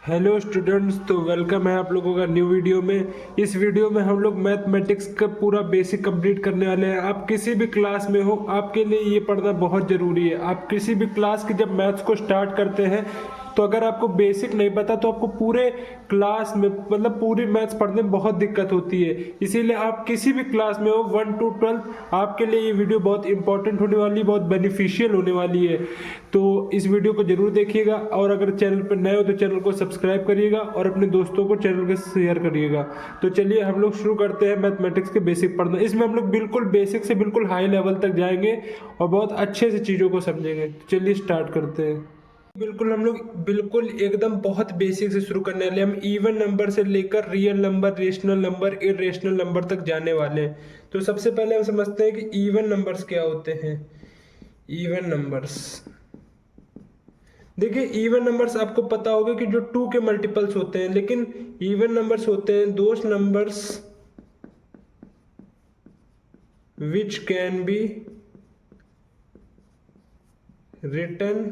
Hello students, तो welcome है आप लोगों का न्यू वीडियो में। इस वीडियो में हम लोग मैथमेटिक्स का पूरा बेसिक कंप्लीट करने वाले हैं। आप किसी भी क्लास में हो, आपके लिए ये पढ़ना बहुत ज़रूरी है। आप किसी भी क्लास की जब मैथ्स को स्टार्ट करते हैं तो अगर आपको बेसिक नहीं पता तो आपको पूरे क्लास में मतलब पूरी मैथ्स पढ़ने में बहुत दिक्कत होती है। इसीलिए आप किसी भी क्लास में हो 1 to 12, आपके लिए ये वीडियो बहुत इंपॉर्टेंट होने वाली है, बहुत बेनिफिशियल होने वाली है। तो इस वीडियो को जरूर देखिएगा और अगर चैनल पर नए हो तो चैनल को सब्सक्राइब करिएगा और अपने दोस्तों को चैनल के शेयर करिएगा। तो चलिए हम लोग शुरू करते हैं मैथमेटिक्स के बेसिक पढ़ना। इसमें हम लोग बिल्कुल बेसिक से बिल्कुल हाई लेवल तक जाएंगे और बहुत अच्छे से चीज़ों को समझेंगे। चलिए स्टार्ट करते हैं। बिल्कुल हम लोग बिल्कुल एकदम बहुत बेसिक से शुरू करने वाले। हम इवन नंबर से लेकर real number, rational number, irrational number तक जाने वाले हैं। तो सबसे पहले हम समझते हैं कि इवन नंबर्स क्या होते हैं। इवन नंबर्स, देखिए इवन नंबर्स आपको पता होगा कि जो 2 के मल्टीपल्स होते हैं, लेकिन इवन नंबर्स होते हैं those numbers which can be written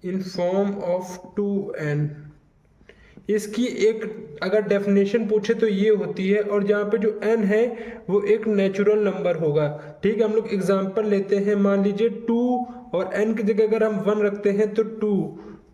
in form of 2n। इसकी एक अगर डेफिनेशन पूछे तो ये होती है, और जहाँ पे जो n है वो एक नेचुरल नंबर होगा। ठीक है, हम लोग एग्जांपल लेते हैं। मान लीजिए 2 और n की जगह अगर हम 1 रखते हैं तो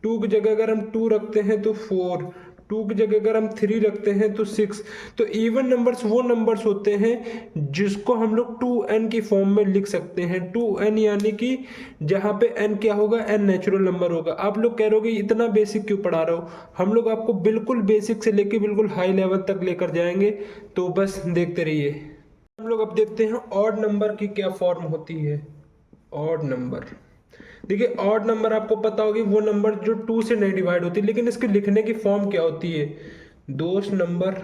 2 की जगह अगर हम 2 रखते हैं तो 4, 2 की जगह अगर हम 3 रखते हैं तो 6। तो इवन नंबर्स वो नंबर्स होते हैं जिसको हम लोग 2n की फॉर्म में लिख सकते हैं। 2n यानी कि जहाँ पे n क्या होगा, n नेचुरल नंबर होगा। आप लोग कह रहे हो इतना बेसिक क्यों पढ़ा रहे हो? हम लोग आपको बिल्कुल बेसिक से लेके बिल्कुल हाई लेवल तक लेकर जाएंगे, तो बस देखते रहिए। हम लोग अब देखते हैं ऑड नंबर की क्या फॉर्म होती है। ऑड नंबर, देखिए ऑड नंबर आपको पता होगी वो नंबर जो 2 से नहीं डिवाइड होती, लेकिन इसके लिखने की फॉर्म क्या होती है। दोस नंबर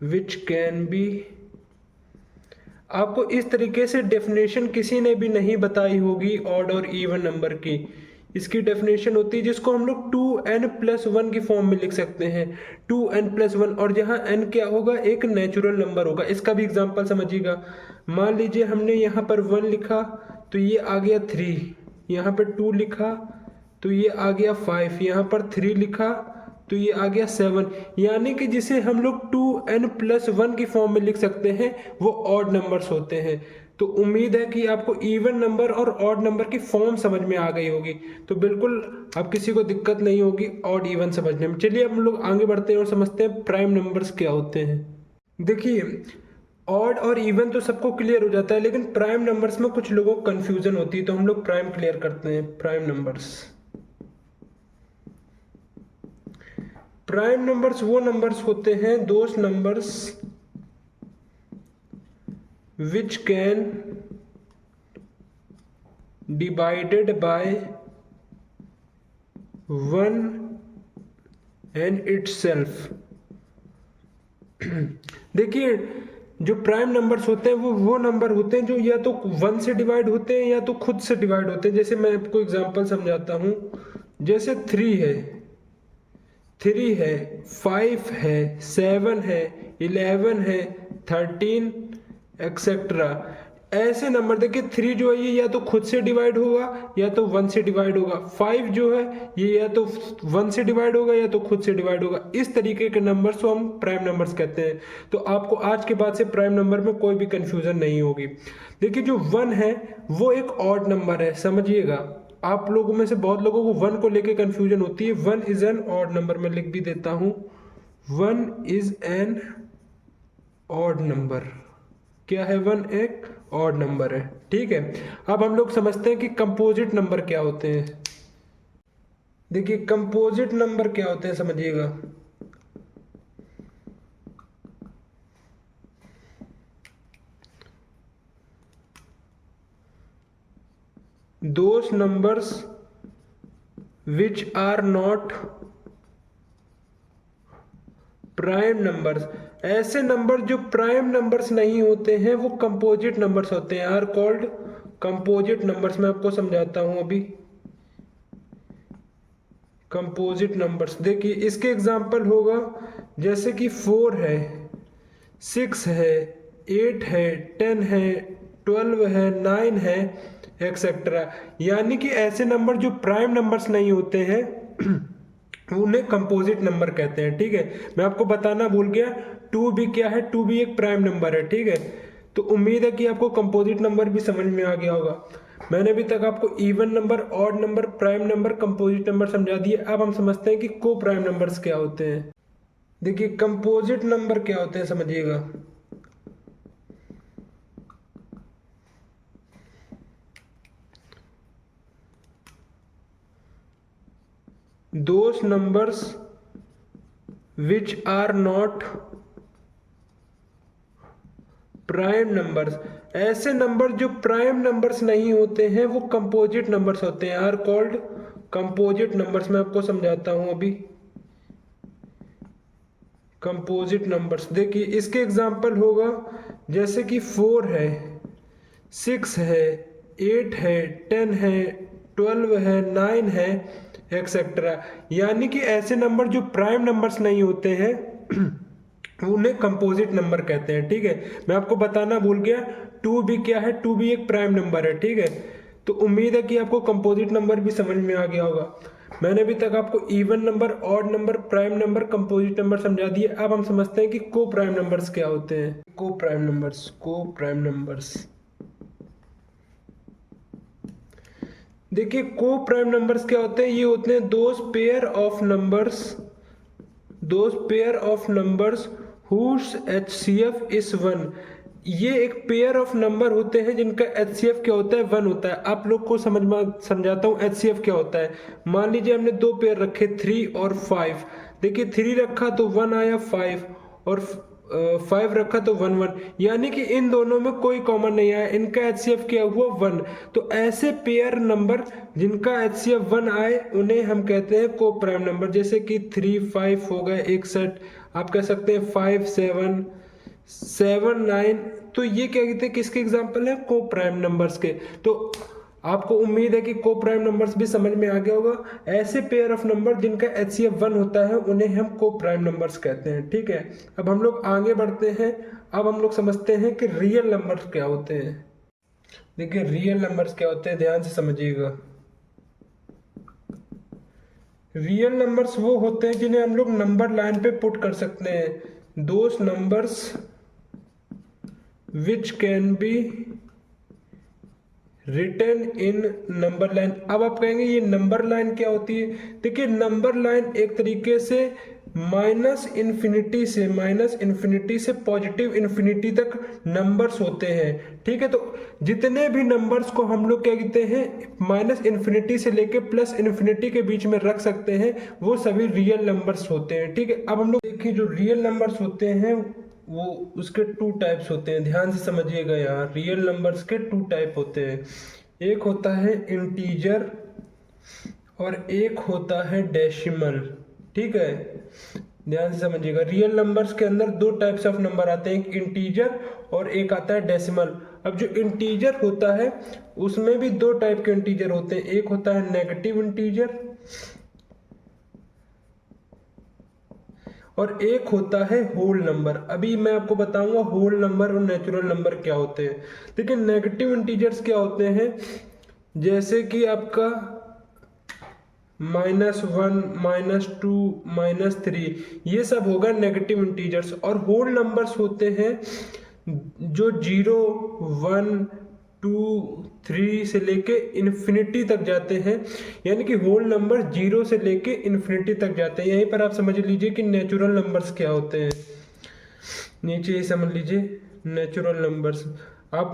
विच कैन बी, आपको इस तरीके से डेफिनेशन किसी ने भी नहीं बताई होगी ऑड और इवन नंबर की। इसकी डेफिनेशन होती है जिसको हम लोग 2n+1 की फॉर्म में लिख सकते हैं। 2n+1, और जहाँ n क्या होगा, एक नेचुरल नंबर होगा। इसका भी एग्जांपल समझिएगा। मान लीजिए हमने यहाँ पर 1 लिखा तो ये आ गया 3, यहाँ पर 2 लिखा तो ये आ गया 5, यहाँ पर 3 लिखा तो ये आ गया 7। यानी कि जिसे हम लोग 2n+1 की फॉर्म में लिख सकते हैं वो ऑड नंबर्स होते हैं। तो उम्मीद है कि आपको इवन नंबर और ऑड नंबर की फॉर्म समझ में आ गई होगी, तो बिल्कुल अब किसी को दिक्कत नहीं होगी ऑड इवन समझने में। चलिए अब हम लोग आगे बढ़ते हैं और समझते हैं प्राइम नंबर्स क्या होते हैं। देखिए ऑड और इवन तो सबको क्लियर हो जाता है, लेकिन प्राइम नंबर्स में कुछ लोगों को कंफ्यूजन होती है, तो हम लोग प्राइम क्लियर करते हैं। प्राइम नंबर्स, प्राइम नंबर्स वो नंबर्स होते हैं those numbers which can divided by 1 and itself. देखिए जो प्राइम नंबर्स होते हैं वो नंबर होते हैं जो या तो 1 से डिवाइड होते हैं या तो खुद से डिवाइड होते हैं। जैसे मैं आपको एग्जांपल समझाता हूं। जैसे 3 है, 5 है, 7 है, 11 है, 13 एक्सेट्रा। ऐसे नंबर देखिए 3 जो है ये या तो खुद से डिवाइड होगा या तो 1 से डिवाइड होगा। 5 जो है ये या तो 1 से डिवाइड होगा या तो खुद से डिवाइड होगा। इस तरीके के नंबर्स को हम प्राइम नंबर्स कहते हैं। तो आपको आज के बाद से प्राइम नंबर में कोई भी कंफ्यूजन नहीं होगी। देखिए जो 1 है वो एक ऑड नंबर है, समझिएगा। आप लोगों में से बहुत लोगों को 1 को लेके कंफ्यूजन होती है। 1 इज एन ऑड नंबर, मैं लिख भी देता हूं। 1 इज एन ऑड नंबर। क्या है? 1 एक ऑड नंबर है। ठीक है, अब हम लोग समझते हैं कि कंपोजिट नंबर क्या होते हैं। देखिए कंपोजिट नंबर क्या होते हैं, समझिएगा। Those numbers which are not prime numbers, ऐसे नंबर जो प्राइम नंबर्स नहीं होते हैं वो कंपोजिट नंबर्स होते हैं, आर कॉल्ड कंपोजिट नंबर्स। मैं आपको समझाता हूं अभी। कंपोजिट नंबर्स देखिए इसके एग्जांपल होगा जैसे कि 4 है, 6 है, 8 है, 10 है, 12 है, 9 है, एक्सेट्रा। यानी कि ऐसे नंबर जो प्राइम नंबर्स नहीं होते हैं उन्हें कंपोजिट नंबर कहते हैं। ठीक है, मैं आपको बताना भूल गया, 2 भी क्या है, 2 भी एक प्राइम नंबर है। ठीक है, तो उम्मीद है कि आपको कंपोजिट नंबर भी समझ में आ गया होगा। मैंने अभी तक आपको even number, odd number, prime number, composite number समझा दिए। अब हम समझते हैं कि को प्राइम नंबर्स क्या होते हैं। देखिए कंपोजिट नंबर क्या होते हैं, समझिएगा। Those numbers which are not prime numbers, ऐसे नंबर जो प्राइम नंबर्स नहीं होते हैं वो कंपोजिट नंबर्स होते हैं, आर कॉल्ड कंपोजिट नंबर्स। मैं आपको समझाता हूं अभी कंपोजिट नंबर्स। देखिए इसके एग्जांपल होगा जैसे कि 4 है, 6 है, 8 है, 10 है, 12 है, 9 है, एक्सेट्रा। यानी कि ऐसे नंबर जो प्राइम नंबर्स नहीं होते हैं उन्हें कंपोजिट नंबर कहते हैं। ठीक है, मैं आपको बताना भूल गया, 2 भी क्या है, 2 भी एक प्राइम नंबर है। ठीक है, तो उम्मीद है कि आपको कंपोजिट नंबर भी समझ में आ गया होगा। मैंने अभी तक आपको even number, odd number, prime number, composite number समझा दिए। अब हम समझते हैं कि को प्राइम नंबर्स क्या होते हैं। को प्राइम नंबर्स, को प्राइम नंबर्स, देखिए को प्राइम नंबर्स क्या होते हैं। ये होते हैं those pair of numbers, those pair of numbers whose HCF is 1। ये एक पेयर ऑफ नंबर होते हैं जिनका HCF क्या होता है, 1 होता है। आप लोग को समझाता हूँ HCF क्या होता है। मान लीजिए हमने दो पेयर रखे 3 और 5। देखिए 3 रखा तो 1 आया 5, और 5 रखा तो 1 1, यानी कि इन दोनों में कोई कॉमन नहीं आया, इनका HCF क्या हुआ 1। तो ऐसे पेयर नंबर जिनका HCF 1 आए उन्हें हम कहते हैं को प्राइम नंबर। जैसे कि 3 5 हो गए 61, आप कह सकते हैं 5 7 7 9। तो ये क्या कहते हैं, किसके एग्जाम्पल है, को प्राइम नंबर्स के। तो आपको उम्मीद है कि को प्राइम नंबर्स भी समझ में आ गया होगा। ऐसे पेयर ऑफ नंबर जिनका HCF 1 होता है उन्हें हम को प्राइम नंबर्स कहते हैं। ठीक है, अब हम लोग आगे बढ़ते हैं। अब हम लोग समझते हैं कि रियल नंबर्स क्या होते हैं। देखिए रियल नंबर्स क्या होते हैं, ध्यान से समझिएगा। रियल नंबर्स वो होते हैं जिन्हें हम लोग नंबर लाइन पे पुट कर सकते हैं। Those numbers which can B return in number line. अब आप कहेंगे ये नंबर लाइन क्या होती है। देखिए नंबर लाइन एक तरीके से माइनस इन्फिनिटी से पॉजिटिव इन्फिनिटी तक नंबर्स होते हैं। ठीक है, तो जितने भी नंबर्स को हम लोग क्या कहते हैं, माइनस इन्फिनिटी से लेके प्लस इन्फिनिटी के बीच में रख सकते हैं, वो सभी रियल नंबर्स होते हैं। ठीक है, अब हम लोग देखिए जो रियल नंबर्स होते हैं वो उसके 2 टाइप्स होते हैं। ध्यान से समझिएगा, यहाँ रियल नंबर्स के 2 टाइप होते हैं। एक होता है इंटीजर और एक होता है डेसिमल। ठीक है, ध्यान से समझिएगा। रियल नंबर्स के अंदर 2 टाइप्स ऑफ नंबर आते हैं, एक इंटीजर और एक आता है डेसिमल। अब जो इंटीजर होता है उसमें भी 2 टाइप के इंटीजर होते हैं, एक होता है नेगेटिव इंटीजर और एक होता है होल नंबर। अभी मैं आपको बताऊंगा होल नंबर और नेचुरल नंबर क्या होते हैं। देखिए नेगेटिव इंटीजर्स क्या होते हैं, जैसे कि आपका -1, -2, -3, ये सब होगा नेगेटिव इंटीजर्स। और होल नंबर्स होते हैं जो 0 1 2 3 से लेके इन्फिनिटी तक जाते हैं, यानी कि होल नंबर 0 से लेके इन्फिनिटी तक जाते हैं। यहीं पर आप समझ लीजिए कि नेचुरल नंबर्स क्या होते हैं। नीचे ही समझ लीजिए नेचुरल नंबर्स।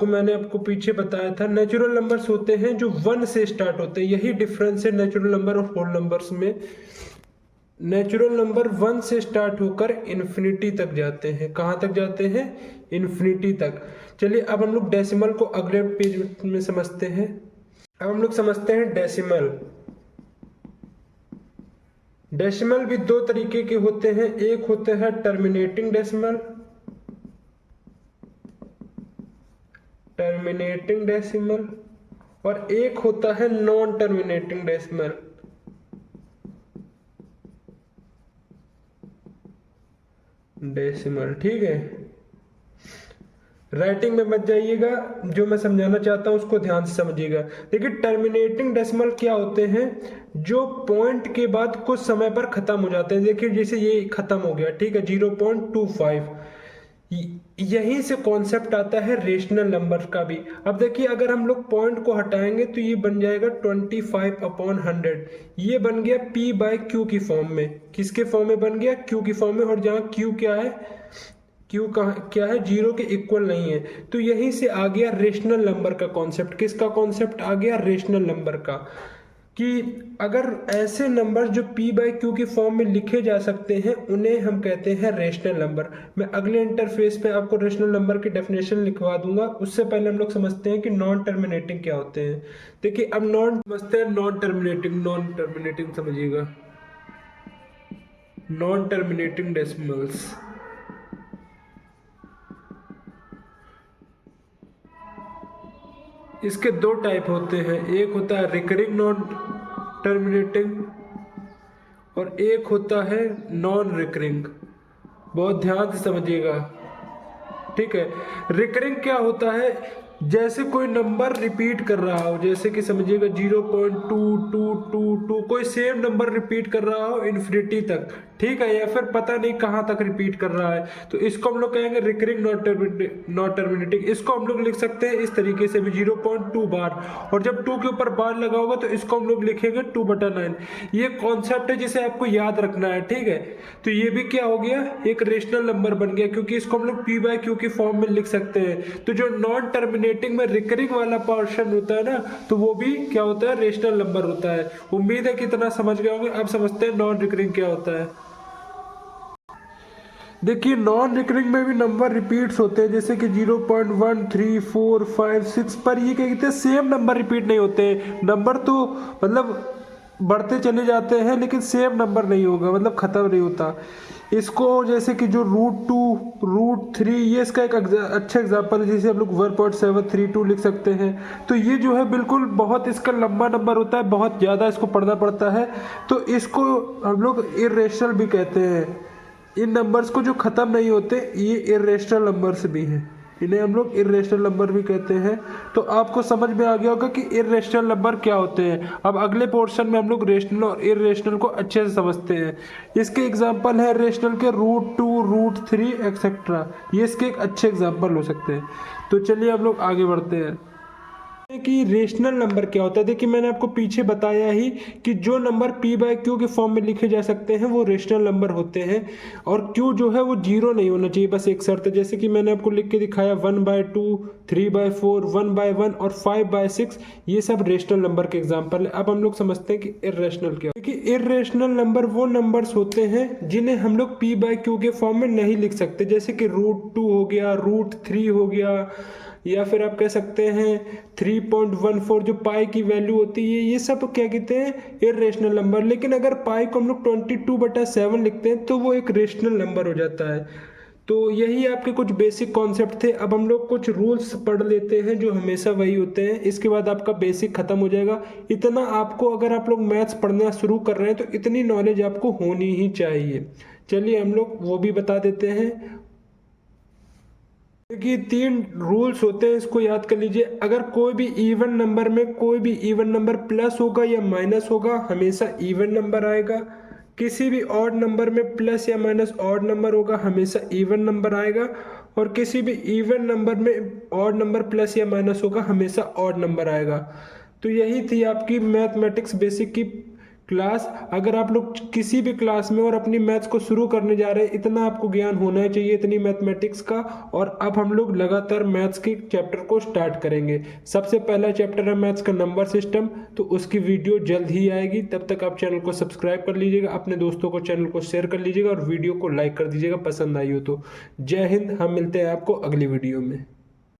मैंने आपको पीछे बताया था, नेचुरल नंबर्स होते हैं जो 1 से स्टार्ट होते हैं। यही डिफरेंस है नेचुरल नंबर और होल नंबर्स में। नेचुरल नंबर 1 से स्टार्ट होकर इन्फिनिटी तक जाते हैं। कहाँ तक जाते हैं, इन्फिनिटी तक। चलिए अब हम लोग डेसिमल को अगले पेज में समझते हैं। अब हम लोग समझते हैं डेसिमल। डेसिमल भी 2 तरीके के होते हैं, एक होता है टर्मिनेटिंग डेसिमल, टर्मिनेटिंग डेसिमल, और एक होता है नॉन टर्मिनेटिंग डेसिमल। डेसिमल, ठीक है। राइटिंग में मत जाइएगा, जो मैं समझाना चाहता हूँ उसको ध्यान से समझिएगा। देखिए टर्मिनेटिंग डेसिमल क्या होते हैं, जो पॉइंट के बाद कुछ समय पर खत्म हो जाते हैं। देखिए जैसे ये खत्म हो गया, ठीक है, 0.25, यहीं से कॉन्सेप्ट आता है रेशनल नंबर का भी। अब देखिए अगर हम लोग पॉइंट को हटाएंगे तो ये बन जाएगा 25/100, ये बन गया p/q की फॉर्म में। किसके फॉर्म में बन गया? q की फॉर्म में। और जहाँ q क्या है, q क्या है, 0 के इक्वल नहीं है। तो यहीं से आ गया रेशनल नंबर का कॉन्सेप्ट। किसका कॉन्सेप्ट आ गया? रेशनल नंबर का। कि अगर ऐसे नंबर जो p/q की फॉर्म में लिखे जा सकते हैं उन्हें हम कहते हैं रेशनल नंबर। मैं अगले इंटरफेस पे आपको रेशनल नंबर की डेफिनेशन लिखवा दूंगा। उससे पहले हम लोग समझते हैं कि नॉन टर्मिनेटिंग क्या होते हैं। देखिए अब समझते हैं नॉन टर्मिनेटिंग। नॉन टर्मिनेटिंग समझिएगा, नॉन टर्मिनेटिंग डेसिमल्स। इसके दो टाइप होते हैं, एक होता है रिकरिंग नॉन टर्मिनेटिंग और एक होता है नॉन रिकरिंग। बहुत ध्यान से समझिएगा, ठीक है। रिकरिंग क्या होता है? जैसे कोई नंबर रिपीट कर रहा हो, जैसे कि समझिएगा 0.2222, कोई सेम नंबर रिपीट कर रहा हो इन्फिनिटी तक, ठीक है, या फिर पता नहीं कहाँ तक रिपीट कर रहा है, तो इसको हम लोग कहेंगे रिकरिंग नॉट टर्मिनेटिंग। इसको हम लोग लिख सकते हैं इस तरीके से भी 0.2 बार, और जब 2 के ऊपर बार लगा होगा तो इसको हम लोग लिखेंगे 2/9। ये कॉन्सेप्ट है जिसे आपको याद रखना है, ठीक है। तो ये भी क्या हो गया, एक रेशनल नंबर बन गया, क्योंकि इसको हम लोग p/q की फॉर्म में लिख सकते हैं। तो जो नॉन टर्मिनेटिंग में रिकरिंग वाला पोर्शन होता है ना, तो वो भी क्या होता है, रेशनल नंबर होता है। उम्मीद है कि इतना समझ गए होंगे। अब समझते हैं नॉन रिकरिंग क्या होता है। देखिए नॉन रिकरिंग में भी नंबर रिपीट्स होते हैं, जैसे कि 0.1 3 4 5 6, पर ये क्या कहते हैं, सेम नंबर रिपीट नहीं होते। नंबर तो मतलब बढ़ते चले जाते हैं लेकिन सेम नंबर नहीं होगा, मतलब खत्म नहीं होता। इसको जैसे कि जो √2 √3, ये इसका एक अच्छा एग्जांपल है, जिसे हम लोग 1.732 लिख सकते हैं। तो ये जो है बिल्कुल बहुत इसका लंबा नंबर होता है, बहुत ज़्यादा इसको पढ़ना पड़ता है, तो इसको हम लोग इर्रेशनल भी कहते हैं। इन नंबर्स को जो ख़त्म नहीं होते ये इर्रेशनल नंबर्स भी हैं, इन्हें हम लोग इर्रेशनल नंबर भी कहते हैं। तो आपको समझ में आ गया होगा कि इर्रेशनल नंबर क्या होते हैं। अब अगले पोर्शन में हम लोग रेशनल और इर्रेशनल को अच्छे से समझते हैं। इसके एग्जांपल है रेशनल के √2 √3 एक्सेट्रा, ये इसके एक अच्छे एग्जांपल हो सकते हैं। तो चलिए हम लोग आगे बढ़ते हैं कि रेशनल नंबर क्या होता है। देखिए मैंने आपको पीछे बताया ही कि जो नंबर p/q के फॉर्म में लिखे जा सकते हैं वो रेशनल नंबर होते हैं, और q जो है वो 0 नहीं होना चाहिए, बस एक शर्त है। जैसे कि मैंने आपको लिख के दिखाया 1/2 3/4 1/1 और 5/6, ये सब रेशनल नंबर के एग्जाम्पल है। अब हम लोग समझते हैं कि इर्रेशनल क्या। देखिए इर्रेशनल नंबर वो नंबर्स होते हैं जिन्हें हम लोग p/q के फॉर्म में नहीं लिख सकते, जैसे कि √2 हो गया, √3 हो गया, या फिर आप कह सकते हैं 3.14 जो पाई की वैल्यू होती है, ये सब क्या कहते हैं, इर्रेशनल नंबर। लेकिन अगर पाई को हम लोग 22/7 लिखते हैं तो वो एक रेशनल नंबर हो जाता है। तो यही आपके कुछ बेसिक कॉन्सेप्ट थे। अब हम लोग कुछ रूल्स पढ़ लेते हैं जो हमेशा वही होते हैं, इसके बाद आपका बेसिक खत्म हो जाएगा। इतना आपको, अगर आप लोग मैथ्स पढ़ना शुरू कर रहे हैं तो इतनी नॉलेज आपको होनी ही चाहिए। चलिए हम लोग वो भी बता देते हैं। देखिए 3 रूल्स होते हैं, इसको याद कर लीजिए। अगर कोई भी इवन नंबर में कोई भी इवन नंबर प्लस होगा या माइनस होगा, हमेशा इवन नंबर आएगा। किसी भी ऑड नंबर में प्लस या माइनस ऑड नंबर होगा, हमेशा इवन नंबर आएगा। और किसी भी इवन नंबर में ऑड नंबर प्लस या माइनस होगा, हमेशा ऑड नंबर आएगा। तो यही थी आपकी मैथमेटिक्स बेसिक की क्लास। अगर आप लोग किसी भी क्लास में और अपनी मैथ्स को शुरू करने जा रहे हैं, इतना आपको ज्ञान होना चाहिए, इतनी मैथमेटिक्स का। और अब हम लोग लगातार मैथ्स के चैप्टर को स्टार्ट करेंगे। सबसे पहला चैप्टर है मैथ्स का नंबर सिस्टम, तो उसकी वीडियो जल्द ही आएगी। तब तक आप चैनल को सब्सक्राइब कर लीजिएगा, अपने दोस्तों को चैनल को शेयर कर लीजिएगा और वीडियो को लाइक कर दीजिएगा पसंद आई हो तो। जय हिंद, हम मिलते हैं आपको अगली वीडियो में।